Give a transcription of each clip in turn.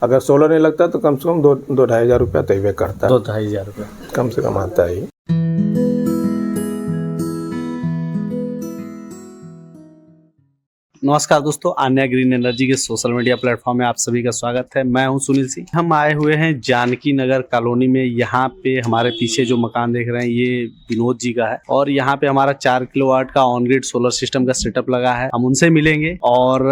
अगर सोलर नहीं लगता तो कम से कम 2-2,500 रुपया तय करता है। 2-2,500 रुपये कम से कम आता है। नमस्कार दोस्तों, आन्या ग्रीन एनर्जी के सोशल मीडिया प्लेटफॉर्म में आप सभी का स्वागत है। मैं हूं सुनील सिंह। हम आए हुए हैं जानकी नगर कॉलोनी में। यहाँ पे हमारे पीछे जो मकान देख रहे हैं ये विनोद जी का है और यहाँ पे हमारा 4 किलोवाट का ऑन ग्रिड सोलर सिस्टम का सेटअप लगा है। हम उनसे मिलेंगे और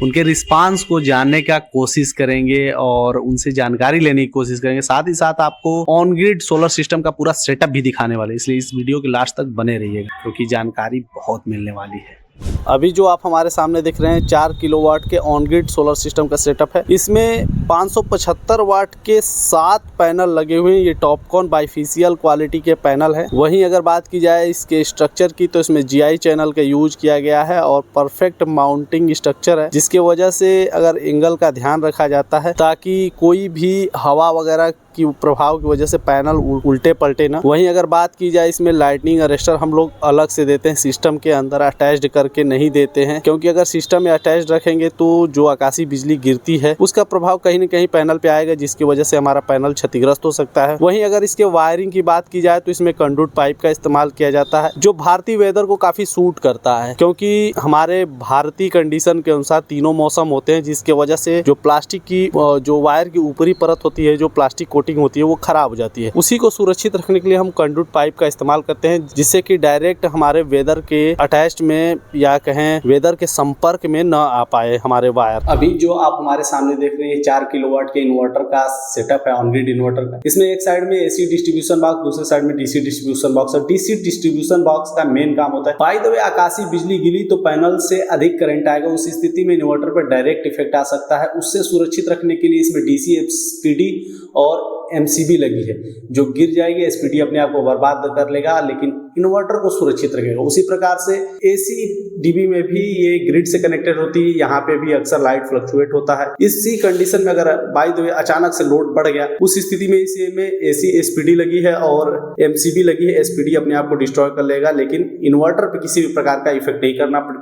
उनके रिस्पांस को जानने का कोशिश करेंगे और उनसे जानकारी लेने की कोशिश करेंगे। साथ ही साथ आपको ऑन ग्रिड सोलर सिस्टम का पूरा सेटअप भी दिखाने वाले, इसलिए इस वीडियो के लास्ट तक बने रहिएगा क्योंकि जानकारी बहुत मिलने वाली है। अभी जो आप हमारे सामने देख रहे हैं 4 किलोवाट के ऑन ग्रिड सोलर सिस्टम का सेटअप है। इसमें 575 वाट के 7 पैनल लगे हुए हैं। ये टॉपकॉन बाइफेशियल क्वालिटी के पैनल है। वहीं अगर बात की जाए इसके स्ट्रक्चर की तो इसमें GI चैनल का यूज किया गया है और परफेक्ट माउंटिंग स्ट्रक्चर है, जिसके वजह से अगर एंगल का ध्यान रखा जाता है ताकि कोई भी हवा वगैरह की प्रभाव की वजह से पैनल उल्टे पलटे ना। वहीं अगर बात की जाए इसमें लाइटनिंग अरेस्टर हम लोग अलग से देते हैं, सिस्टम के अंदर अटैच्ड करके नहीं देते हैं, क्योंकि अगर सिस्टम में अटैच्ड रखेंगे तो जो आकाशीय बिजली गिरती है उसका प्रभाव कहीं न कहीं पैनल पे आएगा, जिसकी वजह से हमारा पैनल क्षतिग्रस्त हो सकता है। वहीं अगर इसके वायरिंग की बात की जाए तो इसमें कंडक्ट पाइप का इस्तेमाल किया जाता है, जो भारतीय वेदर को काफी सूट करता है, क्योंकि हमारे भारतीय कंडीशन के अनुसार तीनों मौसम होते हैं, जिसके वजह से जो प्लास्टिक की जो वायर की ऊपरी परत होती है, जो प्लास्टिक कोटिंग होती है, वो खराब हो जाती है। उसी को सुरक्षित रखने के लिए हम कंडक्ट पाइप का इस्तेमाल करते हैं, जिससे कि डायरेक्ट हमारे वेदर के अटैच्ड में या कहें वेदर के संपर्क में न आ पाए हमारे वायर। अभी जो आप हमारे सामने देख रहे हैं 4 किलोवाट के इन्वर्टर का सेटअप है, ऑन ग्रिड इन्वर्टर का। इसमें एक साइड में AC डिस्ट्रीब्यूशन बॉक्स, दूसरे साइड में DC डिस्ट्रीब्यूशन बॉक्स है। DC डिस्ट्रीब्यूशन बॉक्स का मेन काम होता है, बाय द वे आकाशीय बिजली गिरी तो पैनल से अधिक करंट आएगा, उस स्थिति में इन्वर्टर पर डायरेक्ट इफेक्ट आ सकता है। उससे सुरक्षित रखने के लिए इसमें DC SPD और MCB लगी है, जो गिर जाएगी SPD अपने आप को बर्बाद कर लेगा, लेकिन इन्वर्टर को सुरक्षित रखेगा। उसी प्रकार से AC DB में भी ये ग्रिड से कनेक्टेड होती है। यहाँ पे भी अक्सर लाइट फ्लक्चुएट होता है। इसी कंडीशन में अगर बाय द वे अचानक से लोड बढ़ गया, उस स्थिति में इसमें AC SPD लगी है और MCB लगी है। SPD अपने आप को डिस्ट्रॉय कर लेगा, लेकिन इन्वर्टर पे किसी भी प्रकार का इफेक्ट नहीं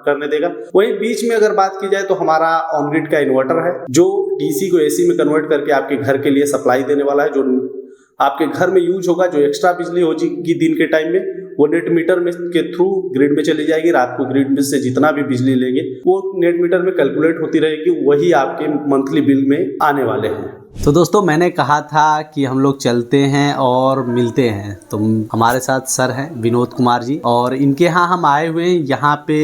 करने देगा। वहीं बीच में अगर बात की जाए तो हमारा ऑन ग्रिड का इन्वर्टर है, जो DC को AC में कन्वर्ट करके आपके घर के लिए सप्लाई देने वाला है, जो आपके घर में यूज होगा। जो एक्स्ट्रा बिजली होगी दिन के टाइम में, वो नेट मीटर में के थ्रू ग्रिड में चली जाएगी। रात को ग्रिड में से जितना भी बिजली लेंगे वो नेट मीटर में कैलकुलेट होती रहेगी, वही आपके मंथली बिल में आने वाले हैं। तो दोस्तों, मैंने कहा था कि हम लोग चलते हैं और मिलते हैं, तो हमारे साथ सर हैं विनोद कुमार जी, और इनके यहाँ हम आए हुए हैं। यहाँ पे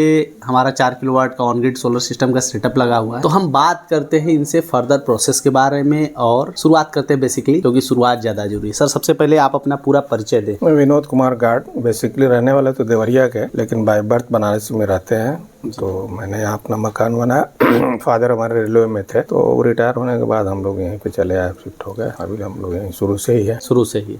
हमारा 4 किलोवाट का ऑन ग्रिड सोलर सिस्टम का सेटअप लगा हुआ है। तो हम बात करते हैं इनसे फर्दर प्रोसेस के बारे में और शुरुआत करते हैं बेसिकली, क्योंकि शुरुआत ज़्यादा जरूरी है। सर, सबसे पहले आप अपना पूरा परिचय दें। मैं विनोद कुमार गार्ड, बेसिकली रहने वाले तो देवरिया के, लेकिन बाय बर्थ बनारस में रहते हैं। तो मैंने यहाँ अपना मकान बनाया। फादर हमारे रेलवे में थे, तो रिटायर होने के बाद हम लोग यहीं पे चले आए, शिफ्ट हो गए। अभी हम लोग यहीं शुरू से ही है। शुरू से ही।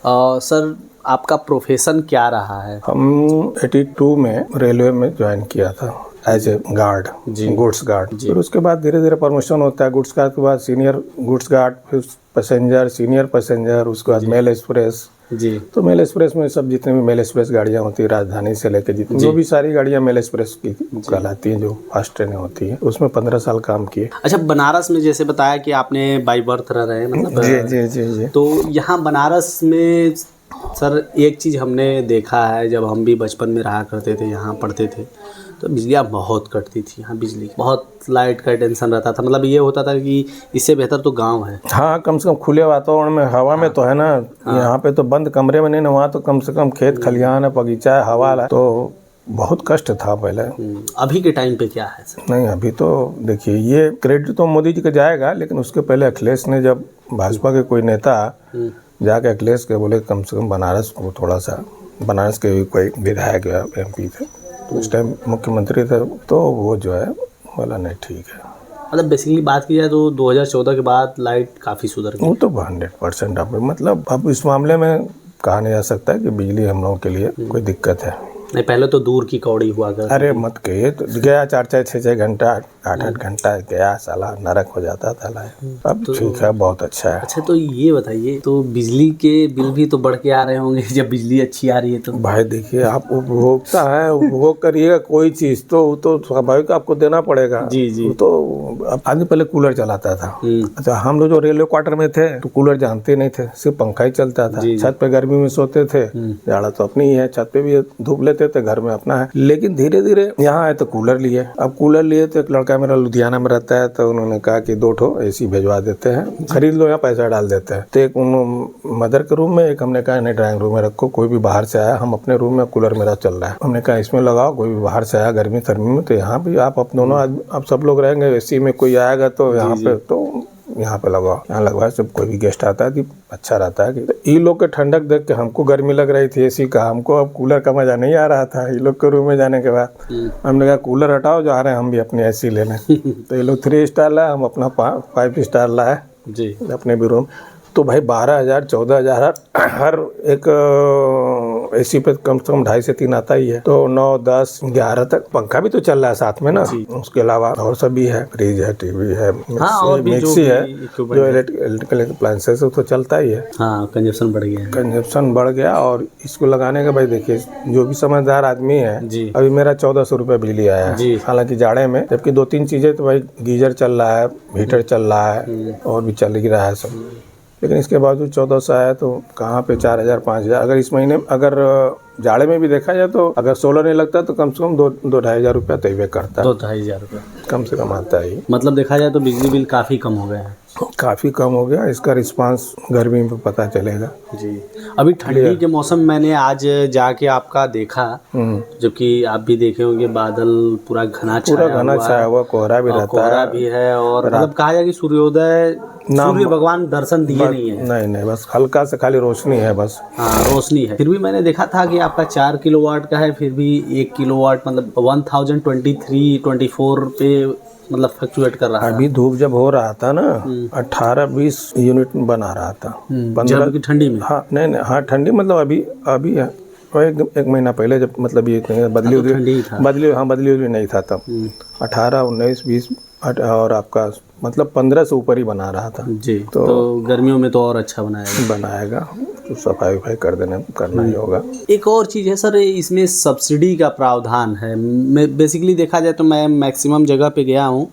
सर, आपका प्रोफेशन क्या रहा है? हम 82 में रेलवे में ज्वाइन किया था as a guard, goods guard. फिर उसके बाद धीरे धीरे प्रमोशन होता है। गुड्स गार्ड के बाद सीनियर गुड्स गार्ड, फिर पैसेंजर, सीनियर पैसेंजर, उसके बाद मेल एक्सप्रेस जी। तो मेल एक्सप्रेस में सब जितने भी मेल एक्सप्रेस गाड़ियाँ होती है, राजधानी से लेकर जितनी जो भी सारी गाड़ियाँ मेल एक्सप्रेस की कहलाती हैं, जो फास्ट ट्रेनें होती हैं, उसमें 15 साल काम किए। अच्छा, बनारस में जैसे बताया कि आपने बाई बर्थ रह रहे हैं, मतलब जी। तो यहाँ बनारस में सर एक चीज़ हमने देखा है, जब हम भी बचपन में रहा करते थे, यहाँ पढ़ते थे, तो बिजलियाँ बहुत कटती थी। यहाँ बिजली बहुत, लाइट का टेंशन रहता था। मतलब ये होता था कि इससे बेहतर तो गांव है। हाँ, कम से कम खुले वातावरण में, हवा में तो है ना। यहाँ पे तो बंद कमरे में नहीं ना, वहाँ तो कम से कम खेत खलिहान है, बगीचा है, हवा है, तो बहुत कष्ट था पहले। अभी के टाइम पे क्या है सर? नहीं, अभी तो देखिए, ये क्रेडिट तो मोदी जी का जाएगा, लेकिन उसके पहले अखिलेश ने, जब भाजपा के कोई नेता जाके अखिलेश के बोले कम से कम बनारस को थोड़ा सा, बनारस के कोई विधायक या MP थे, तो उस टाइम मुख्यमंत्री थे, तो वो जो है बोला नहीं ठीक है। मतलब बेसिकली बात की जाए तो 2014 के बाद लाइट काफ़ी सुधर गई। वो तो 100% अब मतलब अब इस मामले में कहा नहीं जा सकता है कि बिजली हम लोगों के लिए कोई दिक्कत है। नहीं, पहले तो दूर की कौड़ी हुआ करती अरे मत कहिए, तो गया 4-6 घंटा 8-8 घंटा गया, साला नरक हो जाता था। अब ठीक है, बहुत अच्छा है। अच्छा, तो ये बताइए, तो बिजली के बिल भी तो बढ़ के आ रहे होंगे जब बिजली अच्छी आ रही है तो? भाई देखिए, आप उपभोक्ता है, उपभोग करिएगा कोई चीज तो स्वाभाविक आपको देना पड़ेगा। जी जी। तो आदमी पहले कूलर चलाता था। अच्छा, हम लोग जो रेलवे क्वार्टर में थे तो कूलर जानते नहीं थे, सिर्फ पंखा ही चलता था। छत पे गर्मी में सोते थे, जाड़ा तो अपनी ही है, छत पे भी धूप लेते थे, घर में अपना है। लेकिन धीरे धीरे यहाँ आए तो कूलर लिए। अब कूलर लिए तो एक लड़का मेरा लुधियाना में रहता है, तो उन्होंने कहा कि 2 ठो एसी भिजवा देते हैं, खरीद लो या पैसा डाल देते हैं। तो एक मदर के रूम में, एक हमने कहा नहीं ड्राइंग रूम में रखो, कोई भी बाहर से आया, हम अपने रूम में कूलर मेरा चल रहा है, हमने कहा इसमें लगाओ, कोई भी बाहर से आया गर्मी सर्मी में तो यहाँ भी आप दोनों आदमी, आप सब लोग रहेंगे, एसी में कोई आएगा तो यहाँ पे तो यहाँ पे लगाओ, यहाँ लगवाए, जब कोई भी गेस्ट आता है कि अच्छा रहता है। कि ये लोग के ठंडक देख के हमको गर्मी लग रही थी एसी का, हमको अब कूलर का मजा नहीं आ रहा था। ये लोग के रूम में जाने के बाद हमने कहा कूलर हटाओ, जा रहे हैं हम भी अपनी एसी लेने। तो ये लोग 3 स्टार लाए, हम अपना 5 स्टार लाए जी अपने भी रूम। तो भाई 12,000 14,000 हर एक एसी पे कम से कम 2.5 से 3 आता ही है। तो 9 10 11 तक पंखा भी तो चल रहा है साथ में ना, उसके अलावा और सब भी है, फ्रिज है, टीवी है, मिक्सी है, जो इलेक्ट्रिकल अप्लायंसेस तो चलता ही है। कंजप्शन बढ़ गया, कंजप्शन बढ़ गया। और इसको लगाने का भाई देखिए, जो भी समझदार आदमी है, अभी मेरा 1400 रुपये बिजली आया है, हालांकि जाड़े में, जबकि 2-3 चीजें तो भाई गीजर चल रहा है, हीटर चल रहा है और भी चल ही रहा है सब, लेकिन इसके बावजूद 1400 आया तो कहाँ पे 4,000 5,000। अगर इस महीने अगर जाड़े में भी देखा जाए तो अगर सोलर नहीं लगता तो कम से कम 2-2,500 रुपया तय करता है, 2-2,500 रुपया कम से कम आता है। मतलब देखा जाए तो बिजली बिल काफ़ी कम हो गया है, काफ़ी कम हो गया। इसका रिस्पांस गर्मी में पता चलेगा जी। अभी ठंडी के मौसम मैंने आज जाके आपका देखा, जबकि आप भी देखे होंगे, बादल पूरा घना छाया हुआ, कोहरा भी रहता है, कोहरा भी है, और मतलब कहा जाए कि सूर्योदय, सूर्य भगवान दर्शन दिए नहीं है, बस हल्का से खाली रोशनी है, बस रोशनी है। फिर भी मैंने देखा था कि आपका 4 किलोवाट का है, फिर भी 1 किलोवाट मतलब 1023-24 पे मतलब फ्लक्चुएट कर रहा है। अभी धूप जब हो रहा था ना, 18-20 यूनिट बना रहा था 15 की ठंडी में। हाँ नहीं, हाँ ठंडी मतलब अभी है, एक महीना पहले जब मतलब ये बदली नहीं था तब 18, 19, 20 और आपका मतलब 15 से ऊपर ही बना रहा था जी। तो गर्मियों में तो और अच्छा बनाएगा तो सफाई करना ही होगा। एक और चीज़ है सर, इसमें सब्सिडी का प्रावधान है। बेसिकली देखा जाए तो मैं मैक्सिमम जगह पे गया हूँ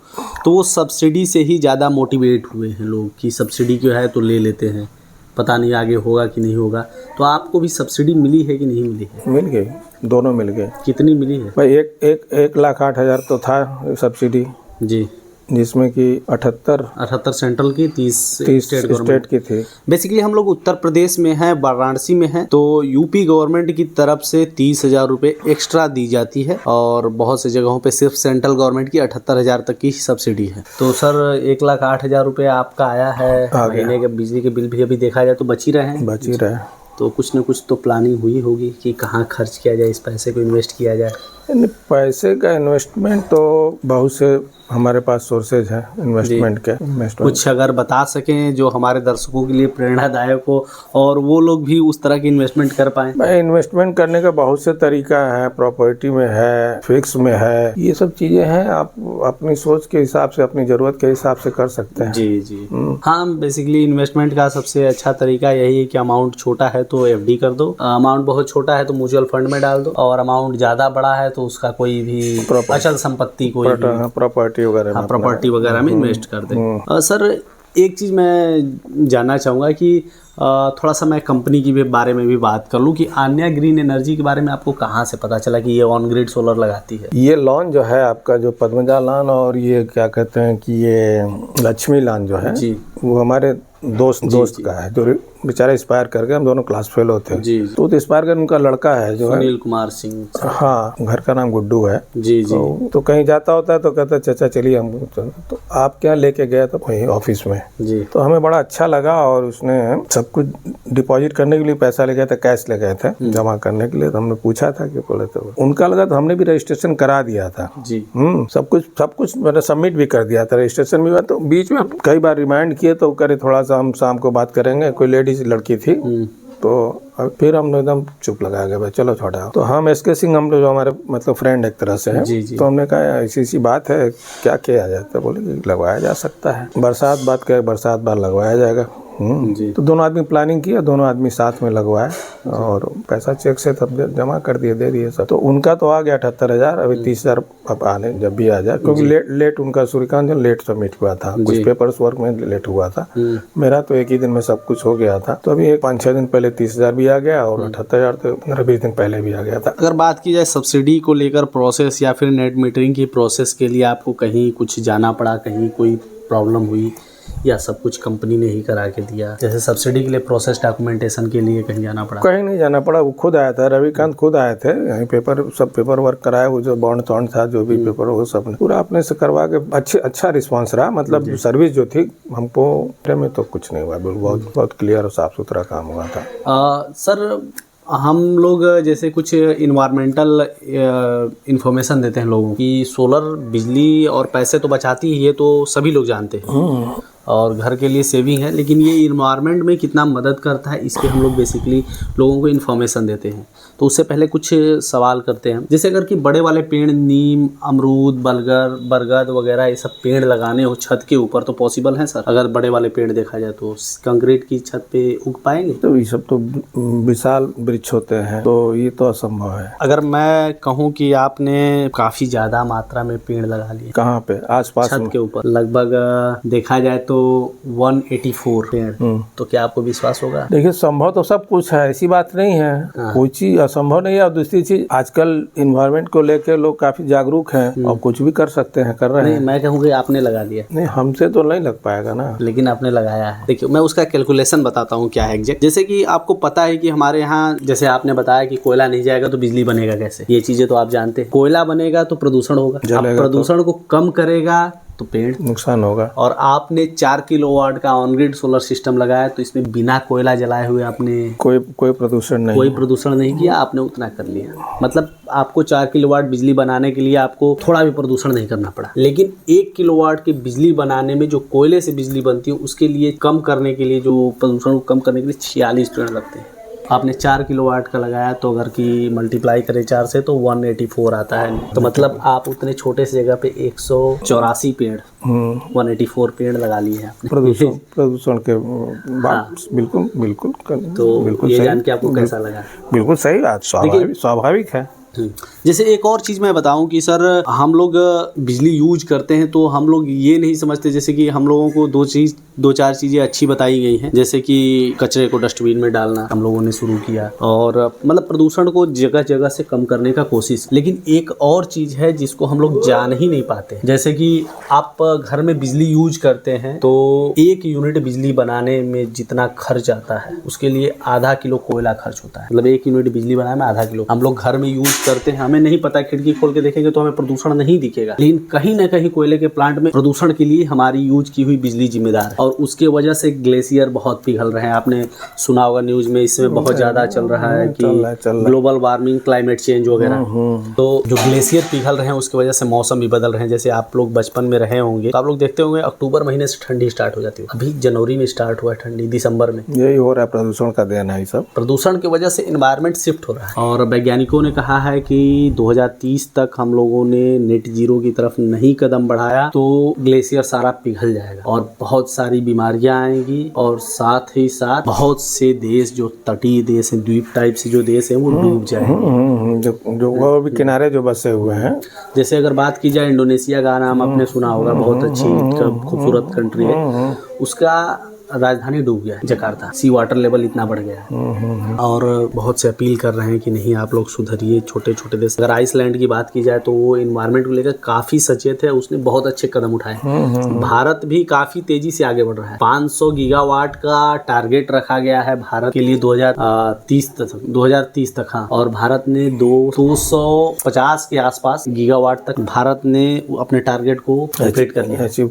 तो वो सब्सिडी से ही ज़्यादा मोटिवेट हुए हैं लोग कि सब्सिडी क्यों है तो ले लेते हैं, पता नहीं आगे होगा कि नहीं होगा। तो आपको भी सब्सिडी मिली है कि नहीं मिली है? मिल गई, दोनों मिल गए। कितनी मिली है भाई? 1,08,000 तो था सब्सिडी जी, जिसमें कि 78 सेंट्रल की 30 स्टेट की थी। बेसिकली हम लोग उत्तर प्रदेश में हैं, वाराणसी में हैं, तो यूपी गवर्नमेंट की तरफ से 30,000 रुपये एक्स्ट्रा दी जाती है और बहुत से जगहों पे सिर्फ सेंट्रल गवर्नमेंट की 78,000 तक की सब्सिडी है। तो सर 1,08,000 रुपये आपका आया है, महीने के बिजली के बिल भी अभी देखा जाए तो बच ही रहे। तो कुछ न कुछ तो प्लानिंग हुई होगी कि कहाँ खर्च किया जाए, इस पैसे को इन्वेस्ट किया जाए। पैसे का इन्वेस्टमेंट तो बहुत से हमारे पास सोर्सेज हैं इन्वेस्टमेंट के। कुछ अगर बता सकें जो हमारे दर्शकों के लिए प्रेरणादायक हो और वो लोग भी उस तरह की इन्वेस्टमेंट कर पाएं। भाई इन्वेस्टमेंट करने का बहुत से तरीका है, प्रॉपर्टी में है, फिक्स में है, ये सब चीजें हैं। आप अपनी सोच के हिसाब से, अपनी जरूरत के हिसाब से कर सकते हैं। जी। हाँ, बेसिकली इन्वेस्टमेंट का सबसे अच्छा तरीका यही है कि अमाउंट छोटा है तो FD कर दो, अमाउंट बहुत छोटा है तो म्यूचुअल फंड में डाल दो, और अमाउंट ज्यादा बड़ा है तो उसका कोई भी अचल संपत्ति, कोई प्रॉपर्टी वगैरह में इन्वेस्ट कर दें। सर एक चीज़ मैं जानना चाहूँगा कि थोड़ा सा मैं कंपनी की भी बारे में भी बात कर लूँ कि आन्या ग्रीन एनर्जी के बारे में आपको कहाँ से पता चला कि ये ऑन ग्रिड सोलर लगाती है? ये लॉन जो है आपका, जो पद्मजा लॉन और ये क्या कहते हैं कि ये लक्ष्मी लॉन जो है जी, वो हमारे दोस्त का है, जो बेचारा एक्सपायर कर गए, हम दोनों क्लास फेल होते हैं जी। तो एक्सपायर कर उनका लड़का है जो सुनील कुमार सिंह, हाँ, घर का नाम गुड्डू है जी। तो कहीं जाता होता है तो कहता है चाचा चलिए हम, तो आप क्या लेके गए तो वहीं ऑफिस में जी। तो हमें बड़ा अच्छा लगा और उसने सब कुछ डिपॉजिट करने के लिए पैसा ले गए थे, कैश ले गए थे जमा करने के लिए। तो हमने पूछा था कि बोले तो उनका लगा, तो हमने भी रजिस्ट्रेशन करा दिया था जी। सब कुछ मैंने सबमिट भी कर दिया था, रजिस्ट्रेशन भी हुआ। तो बीच में कई बार रिमाइंड किए तो करे थोड़ा सा हम शाम को बात करेंगे, कोई लेडीज लड़की थी तो फिर हम एकदम चुप लगा गए, भाई चलो छोड़ा। तो हम SK सिंह, हम लोग जो हमारे मतलब फ्रेंड एक तरह से हैं, जी जी। तो हमने कहा ऐसी बात है, क्या किया जाए? तो बोले कि लगवाया जा सकता है, बरसात बात क्या, बरसात बाद लगवाया जाएगा। जी। तो दोनों आदमी प्लानिंग किया, दोनों आदमी साथ में लगवाए और पैसा चेक से तब जमा कर दिए, दे दिए सब। तो उनका तो आ गया 78,000, अभी 30,000 अब आने जब भी आ जाए, क्योंकि लेट उनका सूर्यकांत जो लेट सबमिट हुआ था, कुछ पेपर्स वर्क में लेट हुआ था। मेरा तो एक ही दिन में सब कुछ हो गया था। तो अभी 5-6 दिन पहले 30,000 भी आ गया और 78,000 तो 15-20 दिन पहले भी आ गया था। अगर बात की जाए सब्सिडी को लेकर प्रोसेस या फिर नेट मीटरिंग की प्रोसेस के लिए आपको कहीं कुछ जाना पड़ा, कहीं कोई प्रॉब्लम हुई, या सब कुछ कंपनी ने ही करा के दिया? जैसे सब्सिडी के लिए प्रोसेस डॉक्यूमेंटेशन के लिए कहीं जाना पड़ा? कहीं नहीं जाना पड़ा, वो खुद आया था, रविकांत खुद आए थे यहीं, पेपर वर्क कराया, वो जो बॉन्ड तॉन्ड था, जो भी पेपर वो सब पूरा अपने से करवा के अच्छा रिस्पांस रहा। मतलब सर्विस जो थी हमको में तो कुछ नहीं हुआ, बिल्कुल बहुत क्लियर और साफ सुथरा काम हुआ था। सर हम लोग जैसे कुछ इन्वायरमेंटल इंफॉर्मेशन देते हैं लोगों की, सोलर बिजली और पैसे तो बचाती है, ये तो सभी लोग जानते हैं और घर के लिए सेविंग है, लेकिन ये इन्वायरमेंट में कितना मदद करता है इस पे हम लोग बेसिकली लोगों को इन्फॉर्मेशन देते हैं। तो उससे पहले कुछ सवाल करते हैं, जैसे अगर कि बड़े वाले पेड़, नीम, अमरूद, बरगद वगैरह, ये सब पेड़ लगाने हो छत के ऊपर तो पॉसिबल है सर? अगर बड़े वाले पेड़ देखा जाए तो कंक्रीट की छत पे उग पाएंगे? तो ये सब तो विशाल वृक्ष होते हैं, तो ये तो असंभव है। अगर मैं कहूँ कि आपने काफी ज्यादा मात्रा में पेड़ लगा लिए, कहाँ पे? आसपास छत के ऊपर लगभग देखा जाए तो 184 पेड़, तो क्या आपको विश्वास होगा? देखिए, संभव तो सब कुछ है, ऐसी बात नहीं है, कोई चीज असंभव नहीं है। और दूसरी चीज, आजकल इन्वायरमेंट को लेकर लोग काफी जागरूक हैं और कुछ भी कर सकते हैं, कर रहे हैं। मैं कहूँगी आपने लगा दिया। नहीं, हमसे तो नहीं लग पाएगा ना। लेकिन आपने लगाया है। देखिए, मैं उसका कैलकुलेशन बताता हूँ क्या है एग्जैक्ट। जैसे कि आपको पता है कि हमारे यहाँ, जैसे आपने बताया कि कोयला नहीं जाएगा तो बिजली बनेगा कैसे, ये चीजें तो आप जानते हैं। कोयला बनेगा तो प्रदूषण होगा, प्रदूषण को कम करेगा तो पेड़ नुकसान होगा। और आपने 4 किलोवाट का ऑन ग्रिड सोलर सिस्टम लगाया, तो इसमें बिना कोयला जलाए हुए आपने कोई प्रदूषण नहीं किया, आपने उतना कर लिया। मतलब आपको 4 किलोवाट बिजली बनाने के लिए आपको थोड़ा भी प्रदूषण नहीं करना पड़ा। लेकिन 1 किलोवाट की बिजली बनाने में जो कोयले से बिजली बनती है, उसके लिए कम करने के लिए, जो प्रदूषण को कम करने के लिए 46 पेड़ लगते हैं। आपने 4 किलोवाट का लगाया, तो अगर की मल्टीप्लाई करें 4 से तो 184 आता है। तो मतलब आप उतने छोटे से जगह पे 184 पेड़ 184 पेड़ लगा लिए हैं आपने। प्रदूषण के बाद बिल्कुल तो ये जान के आपको कैसा लगा? बिल्कुल सही बात, स्वाभाविक है। जैसे एक और चीज़ मैं बताऊं कि सर, हम लोग बिजली यूज करते हैं तो हम लोग ये नहीं समझते, जैसे कि हम लोगों को 2-4 चीज़ें अच्छी बताई गई हैं, जैसे कि कचरे को डस्टबिन में डालना हम लोगों ने शुरू किया, और मतलब प्रदूषण को जगह जगह से कम करने का कोशिश। लेकिन एक और चीज़ है जिसको हम लोग जान ही नहीं पाते, जैसे कि आप घर में बिजली यूज करते हैं तो 1 यूनिट बिजली बनाने में जितना खर्च आता है, उसके लिए आधा किलो कोयला खर्च होता है। मतलब 1 यूनिट बिजली बनाने में आधा किलो हम लोग घर में यूज करते हैं। हमें नहीं पता, खिड़की खोल के देखेंगे तो हमें प्रदूषण नहीं दिखेगा, लेकिन कहीं ना कहीं कोयले के प्लांट में प्रदूषण के लिए हमारी यूज की हुई बिजली जिम्मेदार है, और उसके वजह से ग्लेशियर बहुत पिघल रहे हैं। आपने सुना होगा न्यूज में, इसमें बहुत ज्यादा चल रहा है कि ग्लोबल वार्मिंग, क्लाइमेट चेंज वगैरह। तो जो ग्लेशियर पिघल रहे हैं उसकी वजह से मौसम भी बदल रहे हैं। जैसे आप लोग बचपन में रहे होंगे तो आप लोग देखते होंगे अक्टूबर महीने से ठंडी स्टार्ट हो जाती है, अभी जनवरी में स्टार्ट हुआ ठंडी, दिसंबर में। यही हो रहा है, प्रदूषण का देन है। सब प्रदूषण की वजह से एनवायरनमेंट शिफ्ट हो रहा है, और वैज्ञानिकों ने कहा है कि 2030 तक हम लोगों ने नेट जीरो की तरफ नहीं कदम बढ़ाया तो ग्लेशियर सारा पिघल जाएगा और बहुत सारी बीमारियां आएंगी, और साथ ही साथ बहुत से देश जो तटीय देश हैं, द्वीप टाइप से जो देश हैं, वो डूब जाएंगे। जो वो भी किनारे जो बसे हुए हैं। जैसे अगर बात की जाए इंडोनेशिया का नाम आपने सुना होगा, बहुत अच्छी खूबसूरत कंट्री है, उसका राजधानी डूब गया है, जकार्ता। सी वाटर लेवल इतना बढ़ गया है, और बहुत से अपील कर रहे हैं कि नहीं आप लोग सुधरिए, छोटे छोटे देश। अगर आइसलैंड की बात की जाए तो वो एनवायरनमेंट को लेकर काफी सचेत है, उसने बहुत अच्छे कदम उठाए। भारत भी काफी तेजी से आगे बढ़ रहा है। 500 गीगावाट का टारगेट रखा गया है भारत के लिए 2030 तक। हाँ, और भारत ने 250 के आसपास गीगावाट तक भारत ने अपने टारगेट को कंप्लीट कर लिया, अचीव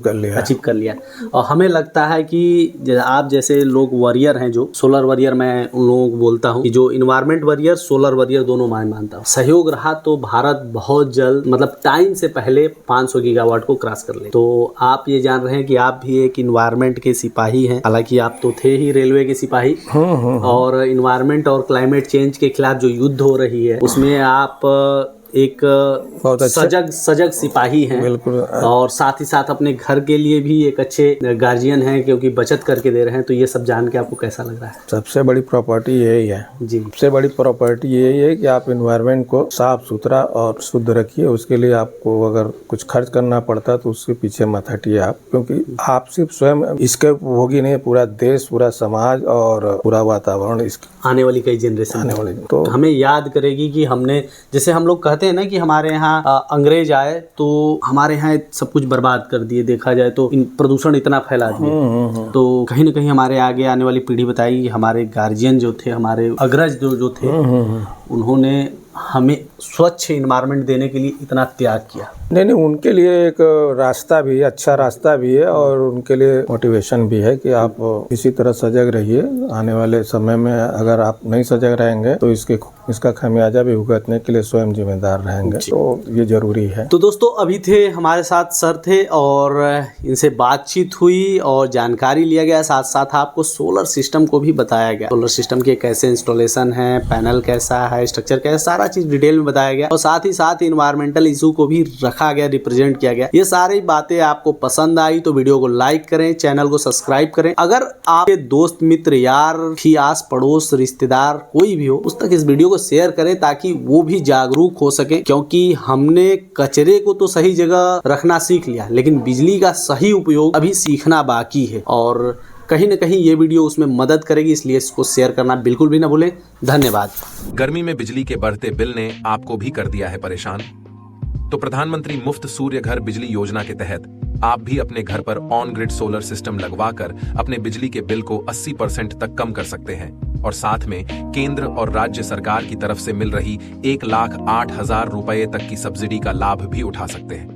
कर लिया। और हमें लगता है कि आप जैसे लोग वॉरियर हैं, जो सोलर वॉरियर मैं उन लोगों को बोलता हूँ कि जो इन्वायरमेंट वॉरियर, सोलर वॉरियर दोनों मैं मानता हूँ। सहयोग रहा तो भारत बहुत जल्द, मतलब टाइम से पहले 500 गीगावाट को क्रॉस कर ले। तो आप ये जान रहे हैं कि आप भी एक इन्वायरमेंट के सिपाही हैं, हालांकि आप तो थे ही रेलवे के सिपाही, और इन्वायरमेंट और क्लाइमेट चेंज के खिलाफ जो युद्ध हो रही है उसमें आप एक सजग सिपाही हैं। बिल्कुल। और साथ ही साथ अपने घर के लिए भी एक अच्छे गार्जियन हैं, क्योंकि बचत करके दे रहे हैं। तो ये सब जान के आपको कैसा लग रहा है? सबसे बड़ी प्रॉपर्टी यही है जी। सबसे बड़ी प्रॉपर्टी यही है कि आप इन्वायरमेंट को साफ सुथरा और शुद्ध रखिए। उसके लिए आपको अगर कुछ खर्च करना पड़ता है तो उसके पीछे मत हटिए आप, क्योंकि आप सिर्फ स्वयं इसके उपभोगी नहीं, पूरा देश, पूरा समाज और पूरा वातावरण, इसकी आने वाली कई जनरेशन आने वाली तो हमें याद करेगी कि हमने, जैसे हम लोग कहते हैं ना कि हमारे यहाँ अंग्रेज आए तो हमारे यहाँ सब कुछ बर्बाद कर दिए, देखा जाए तो प्रदूषण इतना फैला दिए। तो कहीं ना कहीं हमारे आगे आने वाली पीढ़ी बताएगी, हमारे गार्जियन जो थे, हमारे अग्रज जो थे, उन्होंने हमें स्वच्छ इन्वायरमेंट देने के लिए इतना त्याग किया। नहीं, उनके लिए एक रास्ता भी है, अच्छा रास्ता भी है, और उनके लिए मोटिवेशन भी है कि आप इसी तरह सजग रहिए। आने वाले समय में अगर आप नहीं सजग रहेंगे तो इसका खामियाजा भी भुगतने के लिए स्वयं जिम्मेदार रहेंगे। तो ये जरूरी है। तो दोस्तों, अभी थे हमारे साथ सर थे और इनसे बातचीत हुई और जानकारी लिया गया। साथ साथ आपको सोलर सिस्टम को भी बताया गया, सोलर सिस्टम के कैसे इंस्टॉलेशन है, पैनल कैसा है, स्ट्रक्चर कैसा, सारा चीज डिटेल में बताया गया। और साथ ही साथ इन्वायरमेंटल इशू को भी रखा गया, रिप्रेजेंट किया गया। ये सारी बातें आपको पसंद आई तो वीडियो को लाइक करें, चैनल को सब्सक्राइब करें। अगर आपके दोस्त मित्र, यार भी, आस पड़ोस, रिश्तेदार कोई भी हो, उस तक इस वीडियो को शेयर करें ताकि वो भी जागरूक हो सके। क्योंकि हमने कचरे को तो सही जगह रखना सीख लिया, लेकिन बिजली का सही उपयोग अभी सीखना बाकी है, और कहीं ना कहीं ये वीडियो उसमें मदद करेगी। इसलिए इसको शेयर करना बिल्कुल भी ना भूलें। धन्यवाद। गर्मी में बिजली के बढ़ते बिल ने आपको भी कर दिया है परेशान? तो प्रधानमंत्री मुफ्त सूर्य घर बिजली योजना के तहत आप भी अपने घर पर ऑन ग्रिड सोलर सिस्टम लगवाकर अपने बिजली के बिल को 80% तक कम कर सकते हैं, और साथ में केंद्र और राज्य सरकार की तरफ से मिल रही 1,08,000 रुपए तक की सब्सिडी का लाभ भी उठा सकते हैं।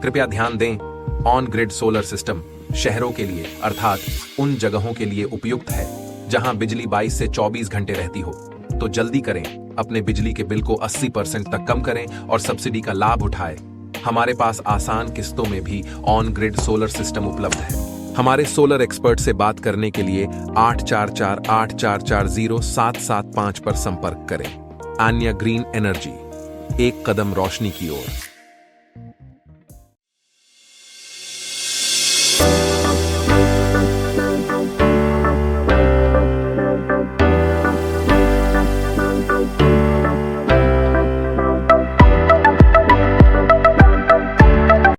कृपया ध्यान दें, ऑन ग्रिड सोलर सिस्टम शहरों के लिए, अर्थात उन जगहों के लिए उपयुक्त है जहां बिजली 22 से 24 घंटे रहती हो। तो जल्दी करें, अपने बिजली के बिल को 80% तक कम करें और सब्सिडी का लाभ उठाएं। हमारे पास आसान किस्तों में भी ऑन ग्रिड सोलर सिस्टम उपलब्ध है। हमारे सोलर एक्सपर्ट से बात करने के लिए 8448440775 पर संपर्क करें। आन्या ग्रीन एनर्जी, एक कदम रोशनी की ओर।